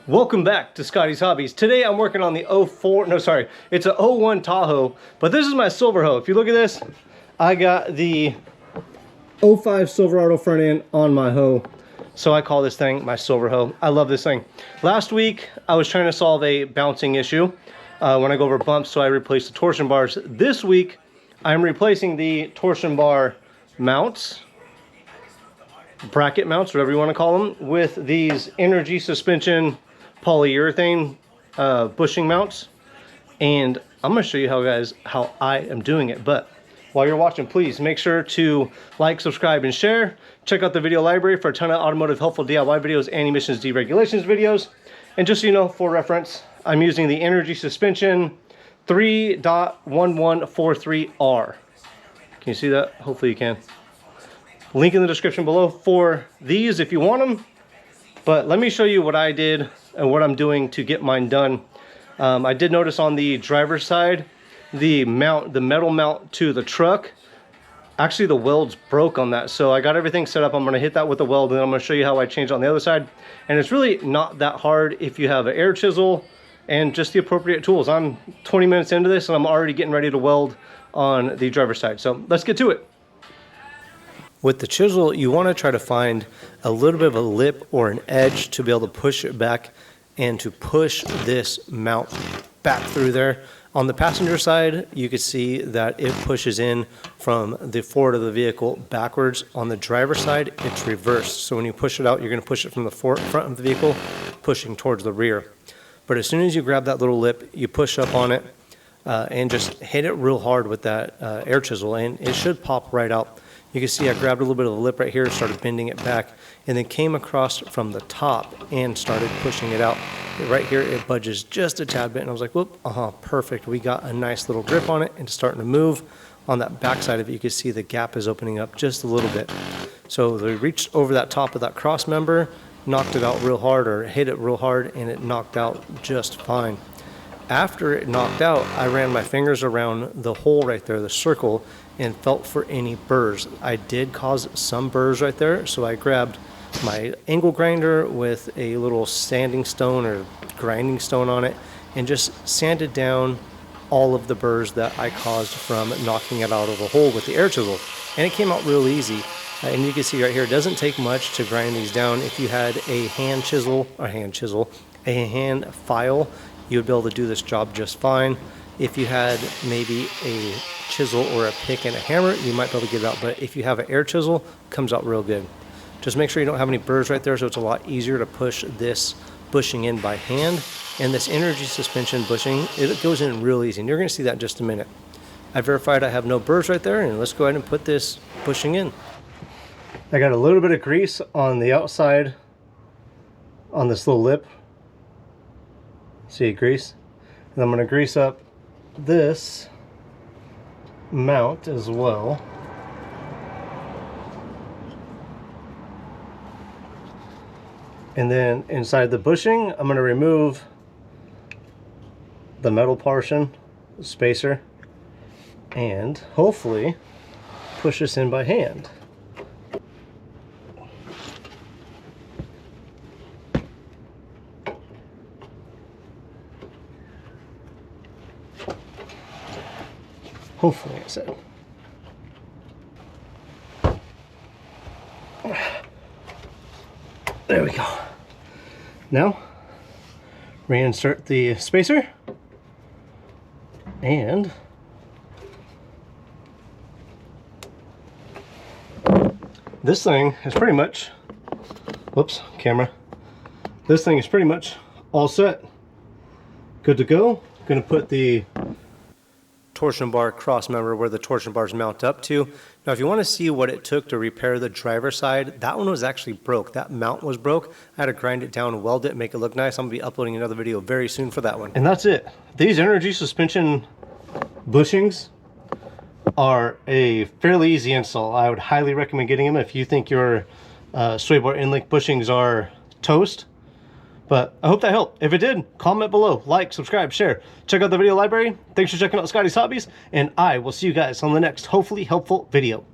Welcome back to Scotties Hobbies. Today I'm working on the it's a '01 Tahoe, but this is my Silverado. If you look at this, I got the '05 Silverado front end on my hoe. So I call this thing my Silverado. I love this thing. Last week, I was trying to solve a bouncing issue when I go over bumps, so I replaced the torsion bars. This week, I'm replacing the torsion bar mounts, bracket mounts, whatever you want to call them, with these energy suspension polyurethane bushing mounts. And I'm going to show you how I am doing it. But while you're watching, please make sure to like, subscribe, and share. Check out the video library for a ton of automotive helpful DIY videos and emissions deregulations videos. And just so you know, for reference, I'm using the energy suspension 3.1143R. Can you see that? Hopefully you can. Link in the description below for these if you want them. But let me show you what I did and what I'm doing to get mine done. I did notice on the driver's side, the metal mount to the truck, actually the welds broke on that. So I got everything set up. I'm going to hit that with the weld, and then I'm going to show you how I changed on the other side. And it's really not that hard if you have an air chisel and just the appropriate tools. I'm 20 minutes into this and I'm already getting ready to weld on the driver's side. So let's get to it. With the chisel, you want to try to find a little bit of a lip or an edge to be able to push it back and to push this mount back through there. On the passenger side, you can see that it pushes in from the forward of the vehicle backwards. On the driver's side, it's reversed. So when you push it out, you're going to push it from the front of the vehicle, pushing towards the rear. But as soon as you grab that little lip, you push up on it and just hit it real hard with that air chisel, and it should pop right out. You can see I grabbed a little bit of the lip right here, started bending it back, and then came across from the top and started pushing it out. Right here, it budges just a tad bit, and I was like, whoop, perfect. We got a nice little grip on it, and it's starting to move. On that back side of it, you can see the gap is opening up just a little bit. So they reached over that top of that cross member, knocked it out real hard, or hit it real hard, and it knocked out just fine. After it knocked out, I ran my fingers around the hole right there, the circle, and felt for any burrs. I did cause some burrs right there, so I grabbed my angle grinder with a little sanding stone or grinding stone on it and just sanded down all of the burrs that I caused from knocking it out of the hole with the air chisel. And it came out real easy. And you can see right here, it doesn't take much to grind these down. If you had a hand file, you would be able to do this job just fine. If you had maybe a chisel or a pick and a hammer, you might be able to get it out. But if you have an air chisel, it comes out real good. Just make sure you don't have any burrs right there, so it's a lot easier to push this bushing in by hand. And this energy suspension bushing, it goes in real easy. And you're going to see that in just a minute. I verified I have no burrs right there, and let's go ahead and put this bushing in. I got a little bit of grease on the outside on this little lip. See, grease? And I'm going to grease up this mount as well. And then inside the bushing, I'm going to remove the metal portion, spacer, and hopefully push this in by hand. Hopefully, I said. There we go. Now, reinsert the spacer, and this thing is pretty much, whoops, camera. This thing is pretty much all set. Good to go. Gonna put the torsion bar cross member where the torsion bars mount up to. Now, if you want to see what it took to repair the driver's side, that one was actually broke. That mount was broke. I had to grind it down, weld it, make it look nice. I'm going to be uploading another video very soon for that one. And that's it. These energy suspension bushings are a fairly easy install. I would highly recommend getting them if you think your sway bar end link bushings are toast. But I hope that helped. If it did, comment below, like, subscribe, share. Check out the video library. Thanks for checking out Scotties Hobbies, and I will see you guys on the next hopefully helpful video.